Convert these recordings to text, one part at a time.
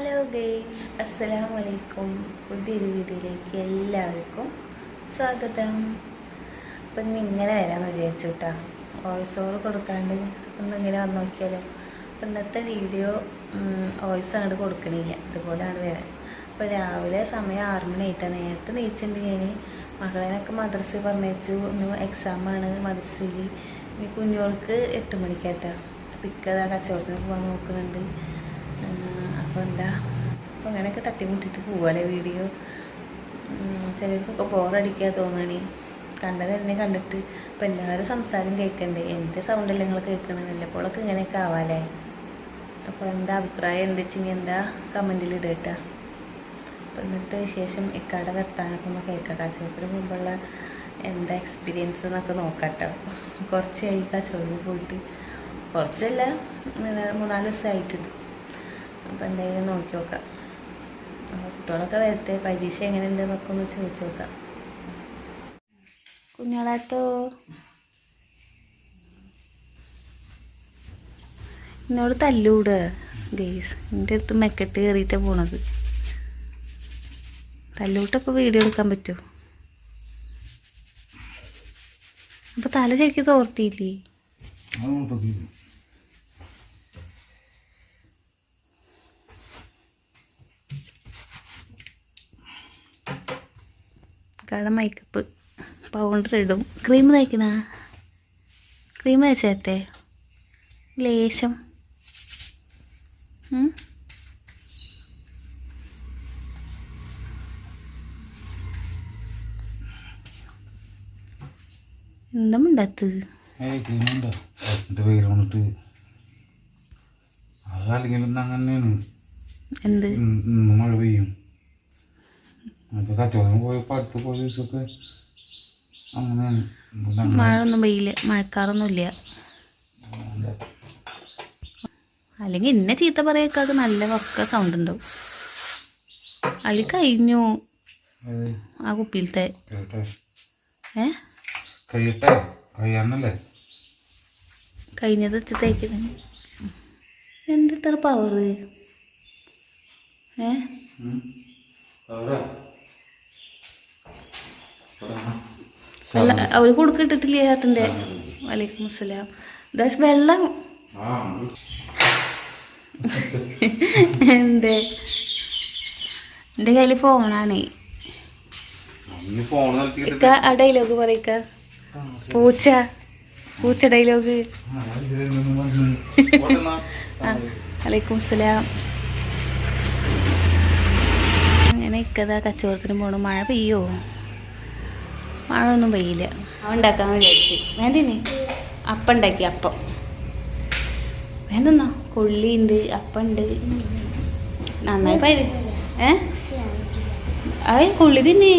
Hello guys, അസ്സലാമു അലൈക്കും. പുതിയൊരു വീഡിയോയിലേക്ക് എല്ലാവർക്കും സ്വാഗതം. അപ്പം ഇന്ന് ഇങ്ങനെ വരാമെന്ന് വിചാരിച്ചു കേട്ടോ. വോയിസ് ഓവർ കൊടുക്കാണ്ട് ഒന്നിങ്ങനെ വന്ന് നോക്കിയാലോ. അപ്പം ഇന്നത്തെ വീഡിയോ വോയിസ് അങ്ങോട്ട് കൊടുക്കണില്ല, ഇതുപോലെയാണ് വരാൻ. അപ്പോൾ രാവിലെ സമയം 6 മണിയായിട്ടാണ്. നേരത്തെ നീച്ചിട്ടുണ്ട് ഞാൻ. മകളേനൊക്കെ മദ്രസയിൽ പറഞ്ഞയച്ചു. ഇന്ന് എക്സാമാണ് മദ്രസയിൽ. ഈ കുഞ്ഞോൾക്ക് 8 മണിക്കാട്ടോ. പിക്കതാ കച്ചവടത്തിന് പോകാൻ നോക്കുന്നുണ്ട്. അപ്പോൾ അപ്പോൾ അങ്ങനെയൊക്കെ തട്ടിമുട്ടിട്ട് പോകാല്ലേ വീഡിയോ. ചിലർക്കൊക്കെ ബോറടിക്കുക തോന്നണി കണ്ടത് എന്നെ കണ്ടിട്ട്. അപ്പോൾ എല്ലാവരും സംസാരം കേൾക്കണ്ടേ, എൻ്റെ സൗണ്ടല്ലേ നിങ്ങൾ കേൾക്കണം. വല്ലപ്പോഴൊക്കെ ഇങ്ങനെയൊക്കെ ആവാല്ലേ. അപ്പോൾ എന്താ അഭിപ്രായം എന്താ വെച്ചെങ്കിൽ എന്താ കമൻറ്റിൽ ഇടട്ടാ. അപ്പോൾ ഇന്നത്തെ വിശേഷം ഇക്കാടെ വർത്താനൊക്കെ ഒന്ന് കേൾക്കാം. കച്ചവടത്തിന് മുമ്പുള്ള എന്താ എക്സ്പീരിയൻസ് എന്നൊക്കെ നോക്കാട്ടോ. കുറച്ചായി കച്ചവടത്തിൽ പോയിട്ട്, കുറച്ചല്ല 3-4 ദിവസമായിട്ടുണ്ട്. അപ്പോൾ എന്തായാലും നോക്കി നോക്കാം. കുട്ടികളൊക്കെ വരട്ടെ, പരീക്ഷ എങ്ങനെയുണ്ടെന്നൊക്കെ ഒന്ന് ചോദിച്ചു നോക്കാം. കുഞ്ഞാളാട്ടോ, എന്നോട് തല്ലൂടുക ഗെയ്സ്. എൻ്റെ അടുത്ത് മെക്കെട്ട് കയറിയിട്ടാണ് പോണത്. തല്ലൂട്ടപ്പോൾ വീഡിയോ എടുക്കാൻ പറ്റുമോ? അപ്പോൾ തല ശരിക്കും തോർത്തിയില്ലേ? കട മേക്കപ്പ് പൗഡർ ഇടും. ക്രീം തേക്കണ? ക്രീം തേച്ചേട്ടെ ലേശം. എന്താ മിണ്ടാത്ത്? എന്ത് മഴ പെയ്യും. അപ്പോൾ കച്ചവടം പോയപ്പോൾ അടുത്ത കുറേ ദിവസമൊക്കെ അങ്ങനെയാണ്. മഴ ഒന്നും പെയ്യില്ല, മഴക്കാറൊന്നുമില്ല. അല്ലെങ്കിൽ എന്നെ ചീത്ത പറയൊക്കെ നല്ല ഒക്കെ സൗണ്ട് ഉണ്ടാവും. അതിൽ കഴിഞ്ഞു ആ കുപ്പിയിലത്തെ. കഴിയാന്നല്ലേ കഴിഞ്ഞത് വെച്ച് തേക്കുന്നത്. എന്തിത്ര പവറ്? അല്ല, അവർ കൊടുക്കിട്ടിട്ടില്ലേ ചേട്ടൻ്റെ? വലൈക്കും അസ്സലാം. വെള്ളം എന്തേ? എൻ്റെ കയ്യിൽ ഫോണാണേ. ആ ഡയലോഗ് പറയക്ക. പൂച്ച ഡയലോഗ്. വലൈക്കും അസ്സലാം. അങ്ങനെ ഇക്കതാ കച്ചവടത്തിന് പോകണം. മഴ പെയ്യോ? മഴ ഒന്നും പെയ്യില്ല. അവൻ ഉണ്ടാക്കാന്ന് വിചാരിച്ച്. വേണ്ടിനി അപ്പം ഉണ്ടാക്കി. അപ്പം വേണ്ടെന്നോ? കൊള്ളിയുണ്ട്, അപ്പം ഉണ്ട്. നന്നായി പരി അത് കൊള്ളി തിന്നെ.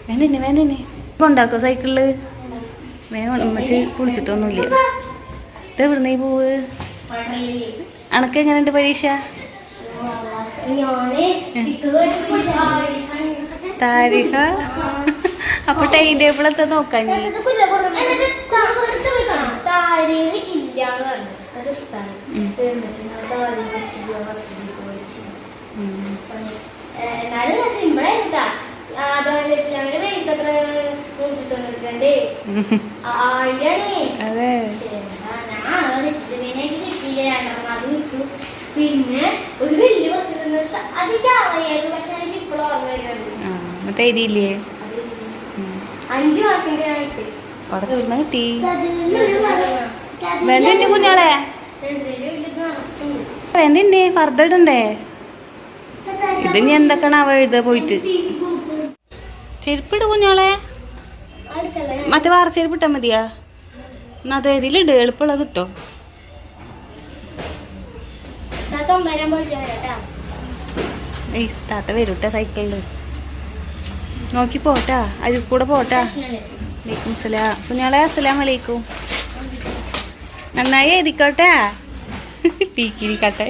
വേണ്ടിന്നെ ഇപ്പം ഉണ്ടാക്കോ സൈക്കിളില്? വേഗം ഉമ്മച്ച് കുളിച്ചിട്ടൊന്നുമില്ല. ഇത് എവിടുന്നേ പോവ്? അനക്ക് എങ്ങനെയുണ്ട് പരീക്ഷ? താരിഖ. അപ്പൊ ടൈം ടേബിൾ എത്താൻ നോക്കാൻ പിന്നെ ഒരു വലിയ എഴുതിയില്ലേ? 5 മാർക്കിന്റെ ആയിട്ട് പടച്ചമ്മ കിട്ടി. വേണ്ടേ കുഞ്ഞോളെ? വേണ്ടേ ഫർദ ഇടണ്ടേ? ഇത് ഇനി എന്തൊക്കെയാണ് അവ എഴുതാ പോയിട്ട്? ചെരുപ്പിട് കുഞ്ഞോളെ. മറ്റേ വാറ ചെരുപ്പിട്ടാ മതിയാ? എന്നാ അത് ഇതിലുണ്ട്, എളുപ്പമുള്ളത് കിട്ടോ. താത്ത വരൂട്ടാ സൈക്കിളില്. നോക്കി പോട്ടാ, അതിൽ കൂടെ പോട്ടാ. വലൈക്കും സലാം. കുഞ്ഞോളെ അസ്സലാം വലൈക്കും. നന്നായി എഴുതിക്കോട്ടെ. പീക്കിരി കട്ടെ,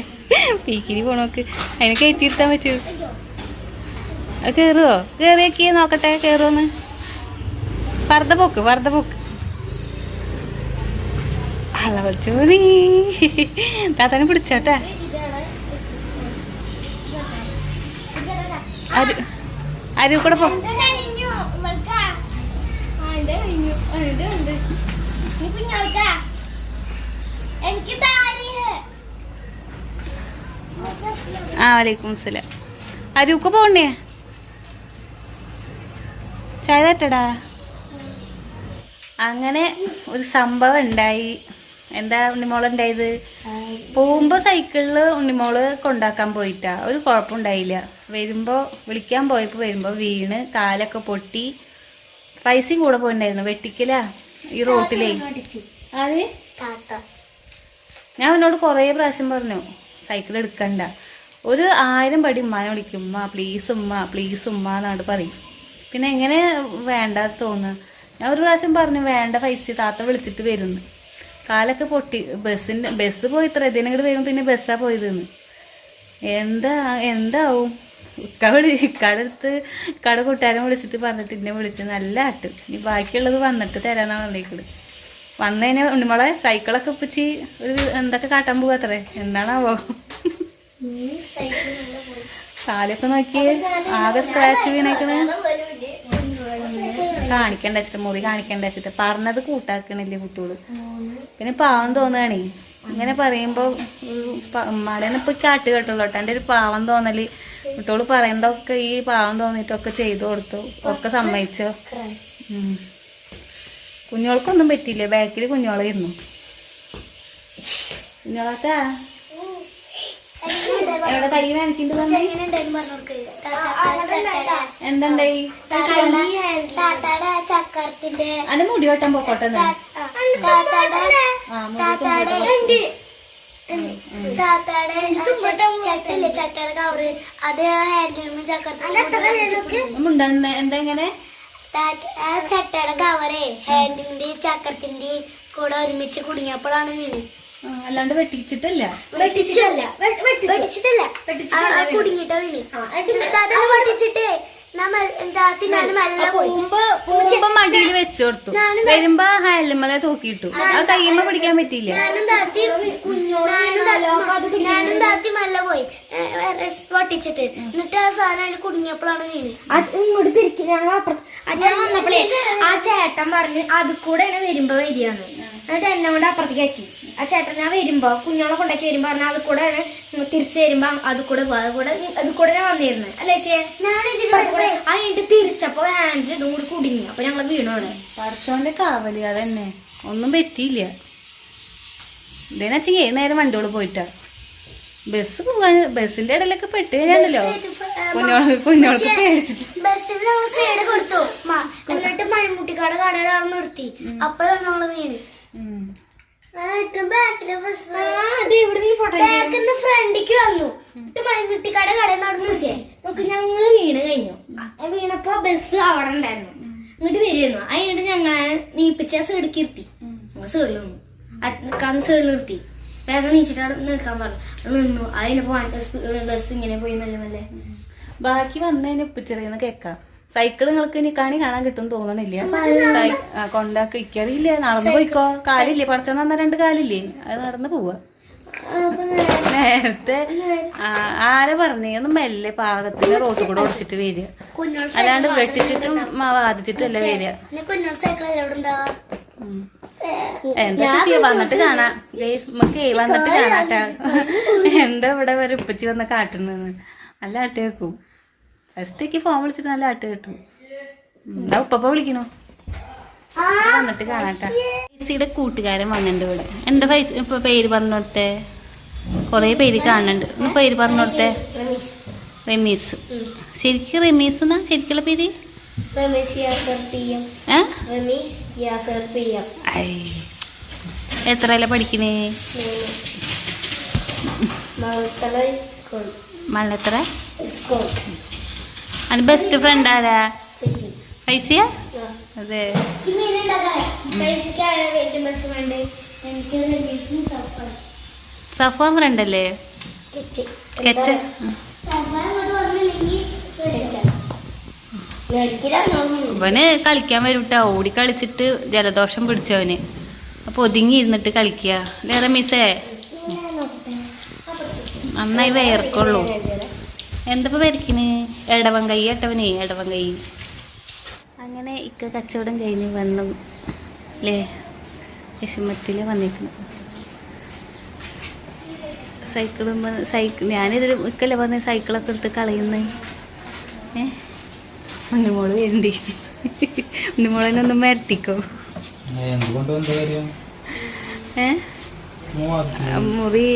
പീക്കിരി പോണോക്ക്. അതിനെ കയറ്റിയിരുത്താൻ പറ്റൂ? അത് കയറുമോ? കയറിയൊക്കെ നോക്കട്ടെ, കയറുമോന്ന്. വെറുതെ പോക്ക്. അള പഠിച്ചോണി. താത്താനെ പിടിച്ചോട്ടെ. അരു കൂടെ പോ. ആ വലൈക്കും സലാം. അരുക്ക് പോണ്ടേ? ചായ തട്ടടാ. അങ്ങനെ ഒരു സംഭവം ഉണ്ടായി. എന്താ ഉണ്ണിമോളുണ്ടായത്? പോകുമ്പോ സൈക്കിളില് ഉണ്ണിമോള് കൊണ്ടാക്കാൻ പോയിട്ടാ. ഒരു കുഴപ്പമുണ്ടായില്ല. വരുമ്പോ വിളിക്കാൻ പോയപ്പോ വരുമ്പോ വീണ് കാലൊക്കെ പൊട്ടി. പൈസയും കൂടെ പോയിണ്ടായിരുന്നു. വെട്ടിക്കലാ ഈ റോട്ടിലേ. അതെ, ഞാൻ അവനോട് കുറേ പ്രാവശ്യം പറഞ്ഞു സൈക്കിൾ എടുക്കണ്ട. ഒരു 1000 പടി ഉമ്മാനെ വിളിക്കും. ഉമ്മ പ്ലീസ്, ഉമ്മ പ്ലീസ്, ഉമ്മ എന്നാണ് പറയും. പിന്നെ എങ്ങനെ വേണ്ട തോന്നുക. ഞാൻ ഒരു പ്രാവശ്യം പറഞ്ഞു വേണ്ട, പൈസ താത്ത വിളിച്ചിട്ട് വരുന്നു. കാലൊക്കെ പൊട്ടി. ബസ് പോയി ഇത്ര ഇതിനങ്ങോട്ട് വരും. പിന്നെ ബസ്സാ പോയതെന്ന്. എന്താവും ഇക്കടുത്ത് കട കൂട്ടുകാരൻ വിളിച്ചിട്ട് പറഞ്ഞിട്ട് എന്നെ വിളിച്ച് നല്ല ആട്ട്. ഇനി ബാക്കിയുള്ളത് വന്നിട്ട് തരാനാണ് ഉണ്ടെങ്കിൽ വന്നതിന് ഉണ്ണിമോളെ സൈക്കിളൊക്കെ ഒപ്പിച്ച് ഒരു എന്തൊക്കെ കാട്ടാൻ പോവാ അത്രേ. എന്താണാവോ കാലൊക്കെ നോക്കി ആകെ സ്ക്രാച്ച് വീണേക്കണ്. കാണിക്കണ്ട വെച്ചിട്ട് മുറി കാണിക്കണ്ട വെച്ചിട്ട് പറഞ്ഞത് കൂട്ടാക്കണില്ലേ കുട്ടികള്. പിന്നെ പാവം തോന്നുകയാണേ ഇങ്ങനെ പറയുമ്പോ. ഉമ്മാടേന്ന് ഇപ്പൊ കാട്ട് കേട്ടുള്ളൂ കേട്ടോ. എൻ്റെ ഒരു പാവം തോന്നല്. കുട്ടികള് പറയുന്നതൊക്കെ ഈ പാവം തോന്നിട്ടൊക്കെ ചെയ്തു കൊടുത്തു. ഒക്കെ സമ്മതിച്ചോ. കുഞ്ഞോൾക്കൊന്നും പറ്റിയില്ലേ. ബാക്കിൽ കുഞ്ഞോളായിരുന്നു. കുഞ്ഞോളാത്താ എവിടെ കൈ കാണിക്കണ്ട്? എന്തുണ്ടായി? അതിന്റെ മുടി വെട്ടാൻ പോക്കോട്ടെ. എന്താ എങ്ങനെ ചട്ടയുടെ കവറേ ഹാൻഡിലിന്റെ ചക്രത്തിന്റെ കൂടെ ഒരുമിച്ച് കുടുങ്ങിയപ്പോഴാണ് വീണ്. അല്ലാണ്ട് വെട്ടിച്ചിട്ടല്ല. കുടുങ്ങിട്ട വീണ്. വെട്ടിച്ചിട്ടേ മടിയിൽ വെച്ചു കൊടുത്തു. വരുമ്പോ ഹാലിമല തൂക്കിയിട്ടു. ആ കയ്യുമ്പോ പിടിക്കാൻ പറ്റിയില്ല. ഞാനും താത്തി മല്ല പോയി പൊട്ടിച്ചിട്ട്. എന്നിട്ട് ആ സാധനം അതിൽ കുടുങ്ങിയപ്പോഴാണ് വീണ്. അത് ഇങ്ങോട്ട് തിരിക്കി. ഞാൻ വന്നപ്പോഴേ ആ ചേട്ടൻ പറഞ്ഞു അത് കൂടെ വരുമ്പോ വരികയാണ്. എന്നിട്ട് എന്നെ കൊണ്ട് അപ്പുറത്തേക്ക് ആക്കി. ആ ചേട്ടൻ ഞാൻ വരുമ്പോ കുഞ്ഞോളെ കൊണ്ടാക്കി വരുമ്പോ പറഞ്ഞാൽ അത് കൂടെ തിരിച്ചു വരുമ്പോ അത് കൂടെ ഞാൻ വന്നിരുന്നു അല്ലേ ചേ. ആ കഴിഞ്ഞിട്ട് തിരിച്ചപ്പോ ഹാൻഡിൽ ഇതും കൂടി കുടുങ്ങി. അപ്പൊ ഞങ്ങള് വീണോണ്. പടച്ചോന്റെ കാവല് അതന്നെ. ഒന്നും പറ്റിയില്ല. ഇതേനച്ച ഏത് നേരം വണ്ടിയോട് പോയിട്ടാ. ബസ് പോകാൻ ബസ്സിന്റെ ഇടയിലൊക്കെ പെട്ട് കഴിഞ്ഞാണല്ലോ കുഞ്ഞോൾക്ക് പേടിച്ചിട്ട്. ബസ്സിൽ ഞങ്ങൾ സൈഡ് കൊടുത്തു. എന്നിട്ട് മഴമുട്ടിക്കാട് കടയിലാണ് നിർത്തി. അപ്പോഴാണ് ഞങ്ങള് വീണ്. ഫ്രണ്ടിക്ക് വന്നു. മഴമുട്ടിക്കാട് കടയിൽ നടന്നു വെച്ചേ നമുക്ക് ഞങ്ങള് വീണ് കഴിഞ്ഞു. വീണപ്പോ ബസ് അവിടെ ഉണ്ടായിരുന്നു. ഇങ്ങോട്ട് വരുന്നു. അതിനിട്ട് ഞങ്ങളെ നീപ്പിച്ച സൈഡിക്ക് ഇരുത്തി. സൈഡിൽ നിന്നു. സൈഡിൽ നിർത്തി. വേഗം നീച്ചിട്ട് നിൽക്കാൻ പറഞ്ഞു. നിന്നു. അതിനിപ്പോ ബസ് ഇങ്ങനെ പോയി മെല്ലെ മെല്ലെ. ബാക്കി വന്നതിന് ഉപ്പിച്ചെറിയുന്ന കേക്കാം. സൈക്കിൾ നിങ്ങൾക്ക് ഇനി കാണാൻ കിട്ടും തോന്നണില്ല. കൊണ്ടാക്കി ഇക്കറിയില്ല. നടന്നു പോയിക്കോ. കാലില്ലേ പടച്ചോന്ന് തന്ന 2 കാലില്ലേ, അത് നടന്നു പോവാ. നേരത്തെ ആരെ പറഞ്ഞേ ഒന്ന് മെല്ലെ പാകത്തിന് റോഡ് കൂടെ ഓടിച്ചിട്ട് വരിക. അല്ലാണ്ട് വെട്ടിച്ചിട്ടും വാദിച്ചിട്ടും അല്ല വരിക. എന്താ ചെയ്യാ വന്നിട്ട് കാണാം. നമുക്ക് വന്നിട്ട് കാണാട്ടാ. എന്താ ഇവിടെ വരെ ഉപ്പച്ചി വന്ന് കാട്ടുന്നെന്ന്. നല്ല ആട്ട് കേൾക്കും. ഫസ്റ്റേക്ക് ഫോൺ വിളിച്ചിട്ട് നല്ല ആട്ട് കേട്ടു. എന്താ ഉപ്പ വിളിക്കണോ? വന്നിട്ട് കാണാട്ടാ. ചേച്ചിയുടെ കൂട്ടുകാരൻ വന്നിട്ടുണ്ട് ഇവിടെ. എന്താ പൈസ ഇപ്പൊ പേര് പറഞ്ഞു കൊടുത്തേ? കൊറേ പേര് കാണുന്നുണ്ട്. ഒന്ന് പേര് പറഞ്ഞു കൊടുത്തേ. റമീസ്. ശരിക്കും റമീസ് എന്നാ ശരിക്കുള്ള പേര്? എത്രയല്ല പഠിക്കണേ? മല്ലത്ര. അതിന് ബെസ്റ്റ് ഫ്രണ്ട് ആരാ? പൈസയാ? അതെ. സഫ ഫ്രണ്ട് അല്ലേ? ഇവന് കളിക്കാൻ വരൂട്ടാ. ഓടി കളിച്ചിട്ട് ജലദോഷം പിടിച്ചവന്. അപ്പൊ ഒതുങ്ങി ഇരുന്നിട്ട് കളിക്കുക. വേറെ മിസ്സേ നന്നായി വേർക്കുള്ളൂ. എന്തപ്പോ വരയ്ക്കണ്? ഇടവങ്കൈ ഏട്ടവനെ ഇടവങ്കൈ. അങ്ങനെ ഇക്ക കച്ചവടം കഴിഞ്ഞ് വന്നു അല്ലേ, വിഷമത്തിൽ വന്നിരിക്കുന്നു. ഞാനിതിൽ ഇക്കല്ലേ പറഞ്ഞ സൈക്കിളൊക്കെ എടുത്ത് കളയുന്നത്. ഉണ്ണിമോള് വേണ്ടി ഉണ്ണിമോളിനൊന്നും മരത്തിക്കോ. മുറി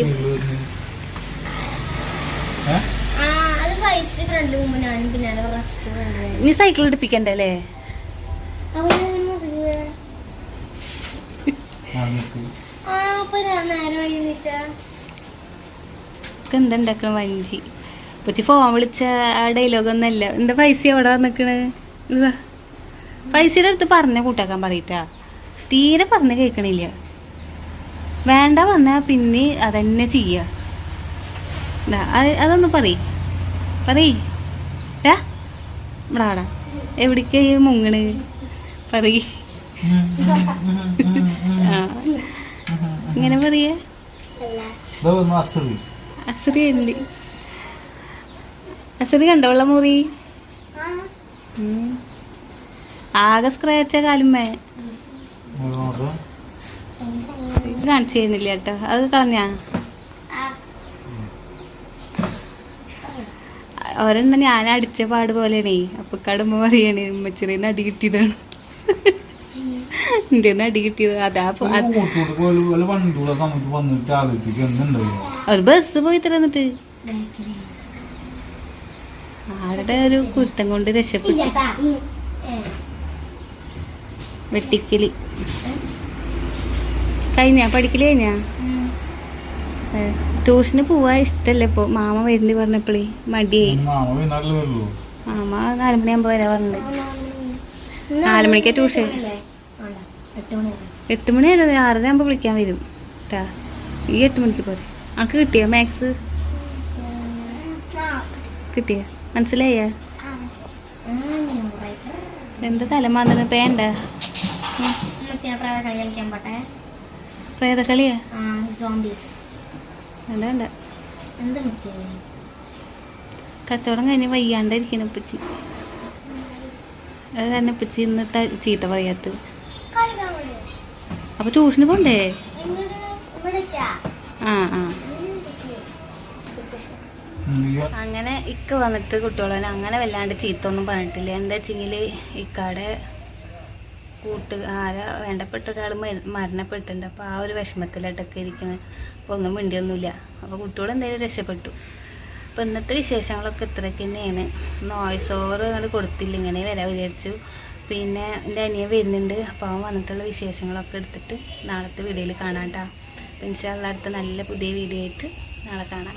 നീ സൈക്കിൾ എടുപ്പിക്കണ്ടേ അല്ലേ? എന്താ ഉണ്ടാക്കണ വഞ്ചി കൊച്ചി ഫോൺ വിളിച്ച ആ ഡയലോഗൊന്നല്ല. എന്താ പൈസ എവിടെ നിക്കണ്? പൈസയുടെ അടുത്ത് പറഞ്ഞ കൂട്ടാക്കാൻ പറയട്ടാ, തീരെ പറഞ്ഞ കേൾക്കണില്ല. വേണ്ട പറഞ്ഞാ പിന്നെ അതന്നെ ചെയ്യ. അതൊന്ന് പറയടാ എവിടേക്കാ മുങ്ങണ് പറയ്. ഇങ്ങനെ പറയ അസറി ഉണ്ട്. അസറി കണ്ടോ ഉള്ള മുറി? ആകെ സ്ക്രാച്ച കാലുമ്മേ. കാണിച്ചു തരുന്നില്ല കേട്ടോ, അത് കളഞ്ഞാ. ഒരെണ്ണം ഞാൻ അടിച്ച പാട് പോലെയാണേ. അപ്പൊ കടുമ്പ പറയണേ ഉമ്മച്ചെറിന്ന് അടി കിട്ടിയതാണ്. എൻ്റെ അടി കിട്ടിയത് അതാ. ഒരു ബസ് പോയി തന്നിട്ട് ആരുടെ ഒരു കുരുത്തം കൊണ്ട് രക്ഷപ്പെട്ടു. വെട്ടിക്കല് പഠിക്കല് കഴിഞ്ഞാ? ട്യൂഷന് പോവാ ഇഷ്ടല്ലേ ഇപ്പൊ? മാമ വരുന്ന പറഞ്ഞപ്പോഴേ മടിയായി. മാമ 4 മണിയാകുമ്പോ വരാ പറഞ്ഞത്. 4 മണിക്കാ ട്യൂഷൻ. 8 മണിയല്ല, 6:30 ആകുമ്പോ വിളിക്കാൻ വരും കേട്ടാ. ഈ 8 മണിക്ക് പോരെ. അനക്ക് കിട്ടിയോ മാത്സ്? കിട്ടിയ മനസ്സിലായ? എന്താ തലമാന്തന പേണ്ട? പ്രേതക്കളിയാ? വേണ്ട. കച്ചവടം കഴിഞ്ഞ് വയ്യാണ്ടിരിക്കുന്നു ഉപ്പച്ചി. അത് കാരണം ഉപ്പച്ചി ഇന്ന് ചീത്ത പറയാത്ത. അപ്പൊ ട്യൂഷന് പോണ്ടേ? ആ. അങ്ങനെ ഇക്ക വന്നിട്ട് കുട്ടികളെ അങ്ങനെ വല്ലാണ്ട് ചീത്ത ഒന്നും പറഞ്ഞിട്ടില്ല. എന്താ വെച്ചെങ്കിൽ ഇക്കാടെ ആരാ വേണ്ടപ്പെട്ട ഒരാൾ മരണപ്പെട്ടിട്ടുണ്ട്. അപ്പോൾ ആ ഒരു വിഷമത്തിലായിട്ടൊക്കെ ഇരിക്കുന്നത്. അപ്പോൾ ഒന്നും മിണ്ടിയൊന്നുമില്ല. അപ്പോൾ കുട്ടികൾ എന്തായാലും രക്ഷപ്പെട്ടു. അപ്പോൾ ഇന്നത്തെ വിശേഷങ്ങളൊക്കെ ഇത്രയൊക്കെ തന്നെയാണ്. വോയിസ് ഓവർ അങ്ങോട്ട് കൊടുത്തില്ല, ഇങ്ങനെ വരാൻ വിചാരിച്ചു. പിന്നെ എൻ്റെ അനിയൻ വരുന്നുണ്ട്. അപ്പോൾ അവൻ വന്നിട്ടുള്ള വിശേഷങ്ങളൊക്കെ എടുത്തിട്ട് നാളത്തെ വീഡിയോയിൽ കാണാം കേട്ടോ. അപ്പോൾ ഇൻഷാ അല്ലാഹ് അടുത്ത നല്ല പുതിയ വീഡിയോ ആയിട്ട് നാളെ കാണാം.